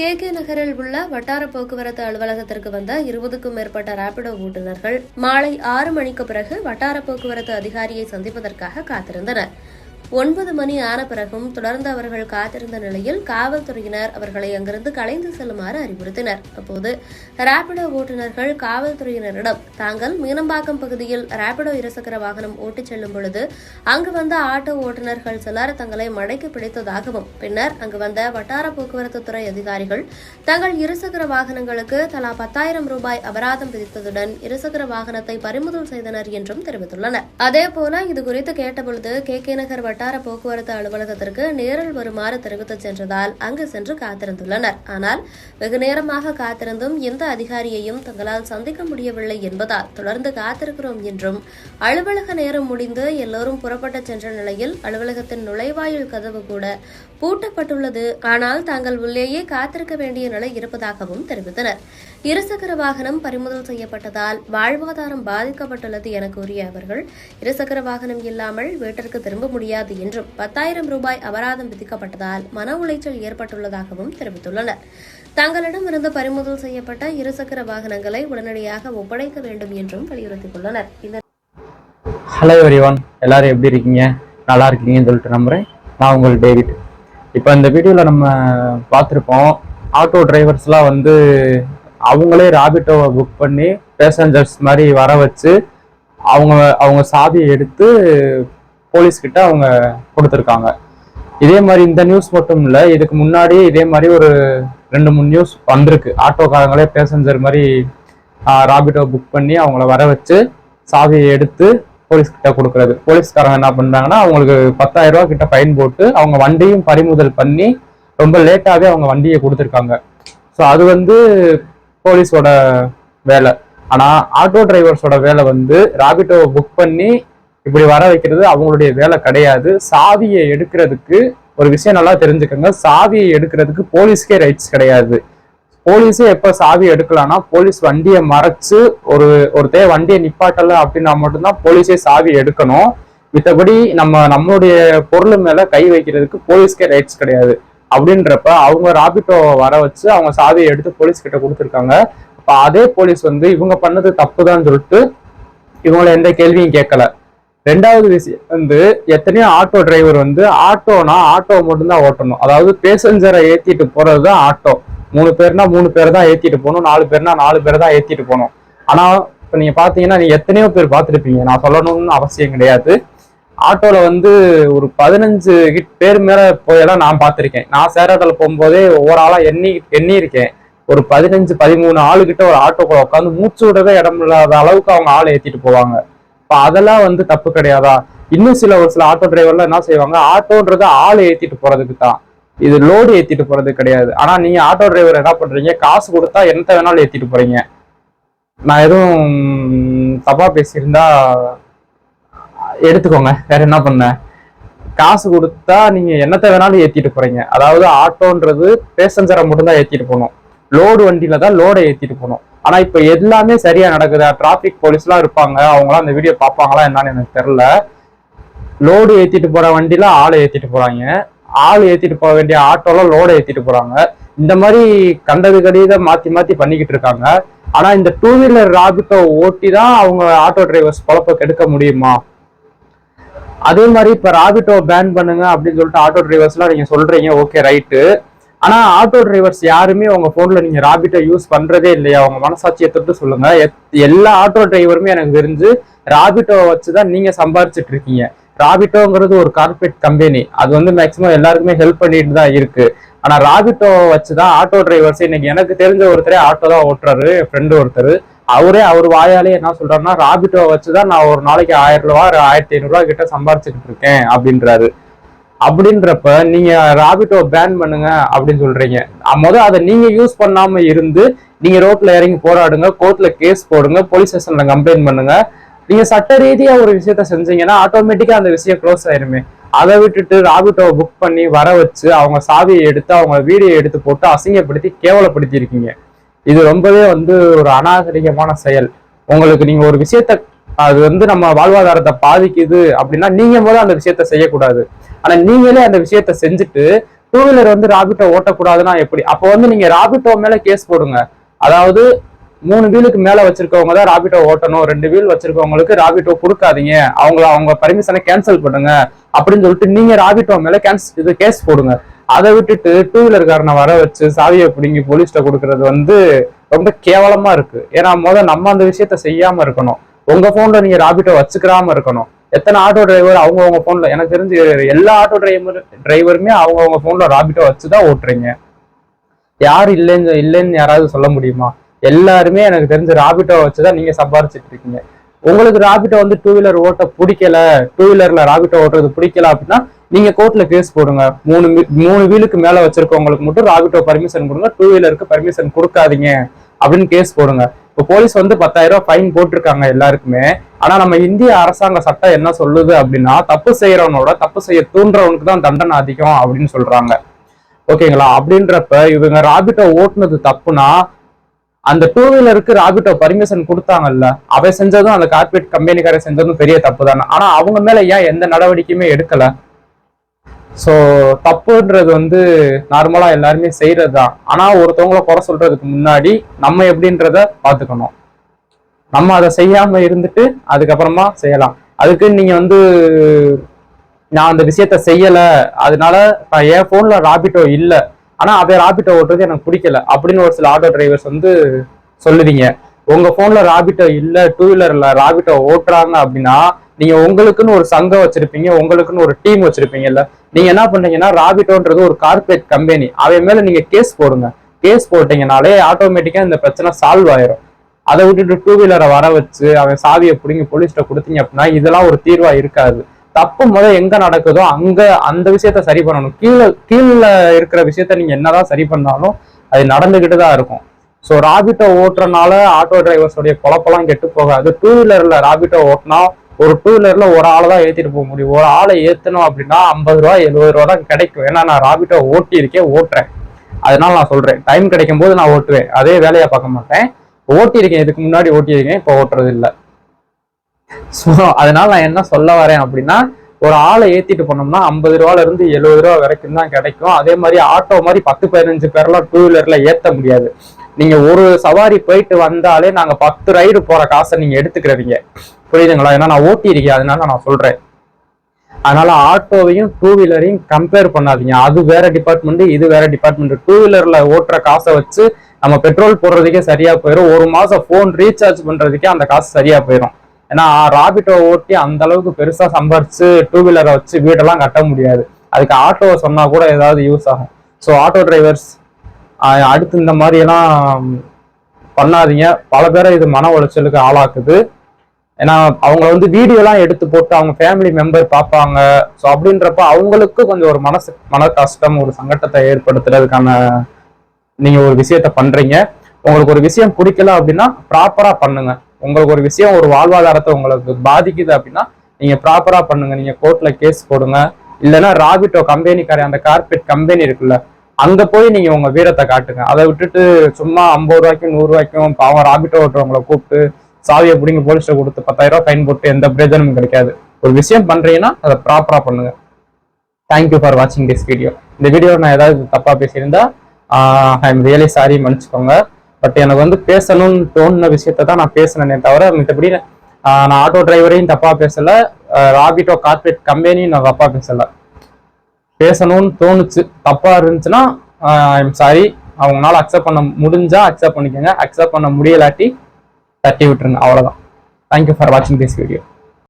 K நகரில் உள்ள வட்டார போக்குவரத்து அலுவலகத்திற்கு வந்த 20க்கும் மேற்பட்ட ராபிடோ ஓட்டுநர்கள் மாலை 6 மணிக்கு பிறகு வட்டார போக்குவரத்து அதிகாரியை சந்திப்பதற்காக காத்திருந்தனர். 9 மணி ஆன பிறகும் தொடர்ந்து அவர்கள் காத்திருந்த நிலையில் காவல்துறையினர் அவர்களை அங்கிருந்து கலைந்து செல்லுமாறு அறிவுறுத்தினர். அப்போது ராபிடோ ஓட்டுநர்கள் காவல்துறையினரிடம் தாங்கள் மீனம்பாக்கம் பகுதியில் ராபிடோ இருசக்கர வாகனம் ஓட்டிச் செல்லும் பொழுது அங்கு வந்த ஆட்டோ ஓட்டுநர்கள் சிலர் தங்களை மடக்கி பிடித்ததாகவும் பின்னர் அங்கு வந்த வட்டார போக்குவரத்து துறை அதிகாரிகள் தங்கள் இருசக்கர வாகனங்களுக்கு தலா 10,000 ரூபாய் அபராதம் விதித்ததுடன் இருசக்கர வாகனத்தை பறிமுதல் செய்தனர் என்றும் தெரிவித்துள்ளனர். அதேபோல இதுகுறித்து கேட்டபொழுது கே நகர் வட்டார போக்குவரத்து அலுவலகத்திற்கு நேரில் வருமாறு தெரிவித்து சென்றதால் அங்கு சென்று காத்திருந்துள்ளனர். ஆனால் வெகு நேரமாக காத்திருந்தும் எந்த அதிகாரியையும் தங்களால் சந்திக்க முடியவில்லை என்பதால் தொடர்ந்து காத்திருக்கிறோம் என்றும் அலுவலக நேரம் முடிந்து எல்லோரும் புறப்பட்டு சென்ற நிலையில் அலுவலகத்தின் நுழைவாயில் கதவு கூட பூட்டப்பட்டுள்ளது. ஆனால் தாங்கள் உள்ளேயே காத்திருக்க வேண்டிய நிலை இருப்பதாகவும் தெரிவித்தனர். இருசக்கர வாகனம் பறிமுதல் செய்யப்பட்டதால் வாழ்வாதாரம் பாதிக்கப்பட்டுள்ளது என கூறிய அவர்கள் இருசக்கர வாகனம் இல்லாமல் வீட்டிற்கு திரும்ப முடியாது என்றும் 10,000 ரூபாய் அபராதம் விதிக்கப்பட்டதால் மன உளைச்சல் ஏற்பட்டுள்ளதாகவும் தெரிவித்துள்ளனர். தங்களிடமிருந்து பறிமுதல் செய்யப்பட்ட இருசக்கர வாகனங்களை உடனடியாக ஒப்படைக்க வேண்டும் என்றும் வலியுறுத்தியுள்ளனர். ஹலோ எவ்ரிவன், எல்லாரும் எப்படி இருக்கீங்க? நல்லா இருக்கீங்கன்னு சொல்லிட்டு நம்புறேன். நான் உங்கள் டேவிட். இப்போ இந்த வீடியோவில் நம்ம பார்த்துருப்போம், ஆட்டோ டிரைவர்ஸ்லாம் அவங்களே ராபிட்டோவை புக் பண்ணி பேசஞ்சர்ஸ் மாதிரி வர வச்சு அவங்க சாவியை எடுத்து போலீஸ்கிட்ட அவங்க கொடுத்துருக்காங்க. இதே மாதிரி இந்த நியூஸ் மட்டும் இல்லை, இதுக்கு முன்னாடி இதே மாதிரி ஒரு 2-3 நியூஸ் வந்திருக்கு. ஆட்டோக்காரங்களே பேசஞ்சர் மாதிரி ராபிட்டோ புக் பண்ணி அவங்கள வர வச்சு சாவியை எடுத்து போலீஸ்கிட்ட கொடுக்கறது. போலீஸ்காரங்க என்ன பண்றாங்கன்னா அவங்களுக்கு 10,000 ரூபா கிட்ட ஃபைன் போட்டு அவங்க வண்டியும் பறிமுதல் பண்ணி ரொம்ப லேட்டாவே அவங்க வண்டியை கொடுத்துருக்காங்க. ஸோ அது போலீஸோட வேலை. ஆனா ஆட்டோ டிரைவர்ஸோட வேலை ராபிட்டோவை புக் பண்ணி இப்படி வர வைக்கிறது அவங்களுடைய வேலை கிடையாது. சாவியை எடுக்கிறதுக்கு ஒரு விஷயம் நல்லா தெரிஞ்சுக்கோங்க, சாவியை எடுக்கிறதுக்கு போலீஸ்க்கே ரைட்ஸ் கிடையாது. போலீஸே எப்ப சாவி எடுக்கலாம்னா போலீஸ் வண்டியை மறைச்சு ஒருத்தர் வண்டியை நிப்பாட்டல அப்படின்னா மட்டும்தான் போலீஸே சாவி எடுக்கணும். மித்தபடி நம்மளுடைய பொருள் மேல கை வைக்கிறதுக்கு போலீஸ்க்கே ரைட்ஸ் கிடையாது. அப்படின்றப்ப அவங்க ராபிட்டோவை வர வச்சு அவங்க சாவியை எடுத்து போலீஸ் கிட்ட கொடுத்துருக்காங்க. அப்ப அதே போலீஸ் இவங்க பண்ணது தப்புதான்னு சொல்லிட்டு இவங்கள எந்த கேள்வியும் கேட்கல. ரெண்டாவது விஷயம் எத்தனையோ ஆட்டோ டிரைவர் ஆட்டோனா ஆட்டோ மட்டும்தான் ஓட்டணும். அதாவது பேசஞ்சரை ஏத்திட்டு போறதுதான் ஆட்டோ. 3 பேர்னா 3 பேர் தான் ஏத்திட்டு போகணும், 4 பேர்னா 4 பேர் தான் ஏத்திட்டு போகணும். ஆனா இப்ப நீங்க பாத்தீங்கன்னா நீங்க எத்தனையோ பேர் பார்த்துருப்பீங்க, நான் சொல்லணும்னு அவசியம் கிடையாது. ஆட்டோல ஒரு 15 பேர் மேல போயெல்லாம் நான் பார்த்திருக்கேன். நான் சேரத்தில் போகும்போதே ஒவ்வொரு ஆளா எண்ணி இருக்கேன். ஒரு 15-13 ஆளுகிட்ட ஒரு ஆட்டோக்குள்ள உட்காந்து மூச்சு விடவே இடம் இல்லாத அளவுக்கு அவங்க ஆளை ஏத்திட்டு போவாங்க. இப்ப அதெல்லாம் தப்பு கிடையாதா? இன்னும் ஒரு சில ஆட்டோ டிரைவர்லாம் என்ன செய்வாங்க, ஆட்டோன்றது ஆளை ஏத்திட்டு போறதுக்கு தான், இது லோடு ஏத்திட்டு போறது கிடையாது. ஆனா நீங்க ஆட்டோ டிரைவர் என்ன பண்றீங்க, காசு கொடுத்தா என்னத்த வேணாலும் ஏத்திட்டு போறீங்க. நான் எதுவும் தப்பா பேசியிருந்தா எடுத்துக்கோங்க, வேற என்ன பண்ண. காசு கொடுத்தா நீங்க என்னத்த வேணாலும் ஏத்திட்டு போறீங்க. அதாவது ஆட்டோன்றது பேசஞ்சரை மட்டும்தான் ஏத்திட்டு போகணும், லோடு வண்டியில தான் லோடை ஏத்திட்டு போகணும். ஆனா இப்ப எல்லாமே சரியா நடக்குதா? டிராபிக் போலீஸ் எல்லாம் இருப்பாங்க, அவங்களாம் அந்த வீடியோ பார்ப்பாங்களா என்னன்னு எனக்கு தெரியல. லோடு ஏத்திட்டு போற வண்டியில ஆளை ஏத்திட்டு போறாங்க, ஆள் ஏத்திட்டு போக வேண்டிய ஆட்டோல லோடை ஏத்திட்டு போறாங்க. இந்த மாதிரி கண்டது கடித மாத்தி பண்ணிக்கிட்டு இருக்காங்க. ஆனா இந்த 2 வீலர் ராபிட்டோ ஓட்டி தான் அவங்க ஆட்டோ டிரைவர்ஸ் பொழப்ப கெடுக்க முடியுமா? அதே மாதிரி இப்ப ராபிட்டோ பேன் பண்ணுங்க அப்படின்னு சொல்லிட்டு ஆட்டோ டிரைவர்ஸ் எல்லாம் நீங்க சொல்றீங்க, ஓகே ரைட்டு. ஆனா ஆட்டோ டிரைவர்ஸ் யாருமே உங்க போன்ல நீங்க ராபிட்டோ யூஸ் பண்றதே இல்லையா? உங்க மனசாட்சியை தொட்டு சொல்லுங்க. எல்லா ஆட்டோ டிரைவருமே எனக்கு தெரிஞ்சு ராபிட்டோவை வச்சுதான் நீங்க சம்பாரிச்சிட்டு இருக்கீங்க. ராபிட்டோங்கிறது ஒரு கார்பரேட் கம்பெனி, அது மேக்சிமம் எல்லாருக்குமே ஹெல்ப் பண்ணிட்டு தான் இருக்கு. ஆனா ராபிட்டோவை வச்சுதான் ஆட்டோ டிரைவர்ஸ், இன்னைக்கு எனக்கு தெரிஞ்ச ஒருத்தரே ஆட்டோ தான் ஓட்டுறாரு, என் ஃப்ரெண்டு ஒருத்தர். அவர் வாயாலே என்ன சொல்றாருன்னா, ராபிட்டோவை வச்சுதான் நான் ஒரு நாளைக்கு 1000 ரூபா 1500 ரூபா கிட்ட சம்பாரிச்சுட்டு இருக்கேன் அப்படின்றாரு. அப்படின்றப்ப நீங்க ராபிட்டோ பேன் பண்ணுங்க அப்படின்னு சொல்றீங்க. அதை நீங்க யூஸ் பண்ணாம இருந்து நீங்க ரோட்ல இறங்கி போராடுங்க, கோர்ட்ல கேஸ் போடுங்க, போலீஸ் ஸ்டேஷன்ல கம்ப்ளைண்ட் பண்ணுங்க. நீங்க சட்ட ரீதியா ஒரு விஷயத்த செஞ்சீங்கன்னா ஆட்டோமேட்டிக்கா அந்த விஷயம் க்ளோஸ் ஆயிருமே. அதை விட்டுட்டு ராபிட்டோவை புக் பண்ணி வர வச்சு அவங்க சாவியை எடுத்து அவங்க வீடியோ எடுத்து போட்டு அசிங்கப்படுத்தி கேவலப்படுத்தி இருக்கீங்க. இது ரொம்பவே ஒரு அநாகரிகமான செயல். உங்களுக்கு நீங்க ஒரு விஷயத்த அது நம்ம வாழ்வாதாரத்தை பாதிக்குது அப்படின்னா நீங்க முதல்ல அந்த விஷயத்த செய்யக்கூடாது. ஆனா நீங்களே அந்த விஷயத்த செஞ்சுட்டு டூ வீலர் வந்து ராபிட்டோ ஓட்டக்கூடாதுன்னா எப்படி? அப்போ வந்து நீங்க ராபிட்டோ மேல கேஸ் போடுங்க. அதாவது 3 வீலுக்கு மேல வச்சிருக்கவங்க தான் ராபிட்டோ ஓட்டணும், 2 வீல் வச்சிருக்கவங்களுக்கு ராபிட்டோ கொடுக்காதீங்க, அவங்க பர்மிஷனை கேன்சல் பண்ணுங்க அப்படின்னு சொல்லிட்டு நீங்க ராபிட்டோ மேல கேஸ் போடுங்க. அதை விட்டுட்டு டூ வீலர்காரனை வர வச்சு சாவியை பிடிங்கி போலீஸ்ட கொடுக்கறது வந்து ரொம்ப கேவலமா இருக்கு. ஏன்னா நம்ம அந்த விஷயத்த செய்யாம இருக்கணும். உங்க போன்ல நீங்க ராபிட்டோ வச்சுக்கிறாம இருக்கணும். எத்தனை ஆட்டோ டிரைவர் அவங்க போன்ல, எனக்கு தெரிஞ்சு எல்லா ஆட்டோ டிரைவருமே அவங்க போன்ல ராபிட்டோ வச்சுதான் ஓட்டுறீங்க. யாரு இல்லைன்னு யாராவது சொல்ல முடியுமா? எல்லாருமே எனக்கு தெரிஞ்ச ராபிட்டோ வச்சுதான் நீங்க சம்பாரிச்சிட்டு இருக்கீங்க. உங்களுக்கு ராபிட்டோ வந்து டூ வீலர் ஓட்ட பிடிக்கல, டூ வீலர்ல ராபிட்டோ ஓட்டுறது பிடிக்கல அப்படின்னா நீங்க கோர்ட்ல கேஸ் போடுங்க. 3 வீலுக்கு மேல வச்சிருக்கவங்களுக்கு மட்டும் ராபிட்டோ பர்மிஷன் கொடுங்க, டூ வீலருக்கு பர்மிஷன் கொடுக்காதீங்க அப்படின்னு கேஸ் போடுங்க. இப்போ போலீஸ் வந்து 10,000 ரூபாய் ஃபைன் போட்டிருக்காங்க எல்லாருக்குமே. ஆனா நம்ம இந்திய அரசாங்க சட்டம் என்ன சொல்லுது அப்படின்னா, தப்பு செய்யறவனோட தப்பு செய்ய தூண்டுறவனுக்கு தான் தண்டனை அதிகம் அப்படின்னு சொல்றாங்க. ஓகேங்களா? அப்படின்றப்ப இவங்க ராபிட்டோ ஓட்டுனது தப்புனா அந்த டூ வீலருக்கு ராபிட்டோ பர்மிஷன் கொடுத்தாங்கல்ல, அவை செஞ்சதும் அந்த கார்பரேட் கம்பெனிக்கார செஞ்சதும் பெரிய தப்பு தானே. ஆனா அவங்க மேல ஏன் எந்த நடவடிக்கையுமே எடுக்கல? ஸோ தப்புன்றது வந்து நார்மலா எல்லாருமே செய்யறதுதான். ஆனா ஒருத்தவங்கள குறை சொல்றதுக்கு முன்னாடி நம்ம எப்படின்றத பாத்துக்கணும். நம்ம அதை செய்யாம இருந்துட்டு அதுக்கப்புறமா செய்யலாம். அதுக்கு நீங்க வந்து நான் அந்த விஷயத்த செய்யல, அதனால என் போன்ல ராபிட்டோ இல்லை, ஆனா அதை ராபிட்டோ ஓட்டுறது எனக்கு பிடிக்கல அப்படின்னு ஒரு சில ஆட்டோ டிரைவர்ஸ் வந்து சொல்லுவீங்க. உங்க போன்ல ராபிட்டோ இல்ல, டூ வீலர்ல ராபிட்டோ ஓட்டுறாங்க அப்படின்னா நீங்க உங்களுக்குன்னு ஒரு சங்கம் வச்சிருப்பீங்க, உங்களுக்குன்னு ஒரு டீம் வச்சிருப்பீங்கல்ல. நீங்க என்ன பண்றீங்கன்னா, ராபிட்டோன்றது ஒரு கார்பரேட் கம்பெனி, அவன் மேல நீங்க கேஸ் போடுங்க. கேஸ் போட்டீங்கனாலே ஆட்டோமேட்டிக்கா இந்த பிரச்சனை சால்வ் ஆயிரும். அதை விட்டுட்டு டூ வீலரை வர வச்சு அவன் சாவியை பிடிங்கி போலீஸ்ட கொடுத்தீங்க அப்படின்னா இதெல்லாம் ஒரு தீர்வா இருக்காது. தப்பு எங்க நடக்குதோ அங்க அந்த விஷயத்த சரி பண்ணணும். கீழே இருக்கிற விஷயத்த நீங்க என்னதான் சரி பண்ணாலும் அது நடந்துகிட்டு தான் இருக்கும். ஸோ ராபிட்டோ ஓட்டுறனால ஆட்டோ டிரைவர்ஸோடைய பொழப்பெல்லாம் கெட்டு போகாது. டூ வீலர்ல ராபிட்டோ ஓட்டினா ஒரு டூ வீலர்ல ஒரு ஆளை தான் ஏத்திட்டு போக முடியும். ஒரு ஆளை ஏத்தணும் அப்படின்னா 50 ரூபா 70 ரூபா தான் கிடைக்கும். ஏன்னா நான் ராபிட்டோ ஓட்டுறேன். அதனால நான் சொல்றேன், டைம் கிடைக்கும் போது நான் ஓட்டுவேன், அதே வேலையா பார்க்க மாட்டேன். ஓட்டியிருக்கேன், இதுக்கு முன்னாடி ஓட்டியிருக்கேன், இப்போ ஓட்டுறது இல்லை. ஸோ அதனால நான் என்ன சொல்ல வரேன் அப்படின்னா, ஒரு ஆளை ஏத்திட்டு போனோம்னா 50 ரூபால இருந்து 70 ரூபா வரைக்கும் தான் கிடைக்கும். அதே மாதிரி ஆட்டோ மாதிரி 10-15 பேர்லாம் டூ வீலர்ல ஏத்த முடியாது. நீங்க ஒரு சவாரி போயிட்டு வந்தாலே நாங்க 10 ரைடு போற காசை நீங்க எடுத்துக்கிறீங்க. புரியுதுங்களா? ஏன்னா நான் ஓட்டியிருக்கேன், அதனால நான் சொல்றேன். அதனால ஆட்டோவையும் டூ வீலரையும் கம்பேர் பண்ணாதீங்க. அது வேற டிபார்ட்மெண்ட், இது வேற டிபார்ட்மெண்ட். டூ வீலர்ல ஓட்டுற காசை வச்சு நம்ம பெட்ரோல் போடுறதுக்கே சரியா போயிடும். ஒரு மாசம் போன் ரீசார்ஜ் பண்றதுக்கே அந்த காசு சரியா போயிடும். ஏன்னா ராபிட்டோ ஓட்டி அந்த அளவுக்கு பெருசா சம்பாரிச்சு டூ வீலரை வச்சு வீடெல்லாம் கட்ட முடியாது. அதுக்கு ஆட்டோவை சொன்னா கூட ஏதாவது யூஸ் ஆகும். ஸோ ஆட்டோ டிரைவர்ஸ் அடுத்து இந்த மாதிரி எல்லாம் பண்ணாதீங்க. பல பேரை இது மன உளைச்சலுக்கு ஆளாக்குது. ஏன்னா அவங்க வந்து வீடியோலாம் எடுத்து போட்டு அவங்க ஃபேமிலி மெம்பர் பார்ப்பாங்க. ஸோ அப்படின்றப்ப அவங்களுக்கு கொஞ்சம் ஒரு மன கஷ்டம், ஒரு சங்கட்டத்தை ஏற்படுத்துறதுக்கான நீங்க ஒரு விஷயத்த பண்றீங்க. உங்களுக்கு ஒரு விஷயம் பிடிக்கல அப்படின்னா ப்ராப்பரா பண்ணுங்க. உங்களுக்கு ஒரு விஷயம் ஒரு வாழ்வாதாரத்தை உங்களுக்கு பாதிக்குது அப்படின்னா நீங்க ப்ராப்பரா பண்ணுங்க. நீங்க கோர்ட்ல கேஸ் போடுங்க. இல்லைன்னா ராபிட்டோ கம்பெனிக்கார அந்த கார்பரேட் கம்பெனி இருக்குல்ல, அங்க போய் நீங்க உங்க வீரத்தை காட்டுங்க. அதை விட்டுட்டு சும்மா 50 ரூபாய்க்கும் 100 ரூபாய்க்கும் பாவம் ராபிட்டோ ஓட்டுறவங்களை கூப்பிட்டு சாவியை பிடிங்க போலீஸ்ல கொடுத்து 10,000 ரூபாய் ஃபைன் போட்டு எந்த பிரயோஜனமும் கிடைக்காது. ஒரு விஷயம் பண்றீங்கன்னா அதை ப்ராப்பரா பண்ணுங்க. தேங்க்யூ ஃபார் வாட்சிங் திஸ் வீடியோ. இந்த வீடியோ நான் ஏதாவது தப்பா பேசியிருந்தா ஐ எம் ரியலி சாரி, மன்னிச்சுக்கோங்க. பட் எனக்கு வந்து பேசணும்னு தோணுன விஷயத்த தான் நான் பேசினேனே தவிர மித்தபடி நான் ஆட்டோ டிரைவரையும் தப்பா பேசல, ராபிட்டோ கார்பரேட் கம்பெனியும் நான் தப்பா பேசல. பேசணும்னு தோணுச்சு, தப்பா இருந்துச்சுன்னா ஐ எம் சாரி. அவங்களால அக்செப்ட் பண்ண முடிஞ்சா அக்செப்ட் பண்ணிக்கோங்க, அக்செப்ட் பண்ண முடியலாட்டி தட்டி விட்டுருங்க, அவ்வளவுதான். தேங்க்யூ ஃபார் வாட்சிங் திஸ் வீடியோ.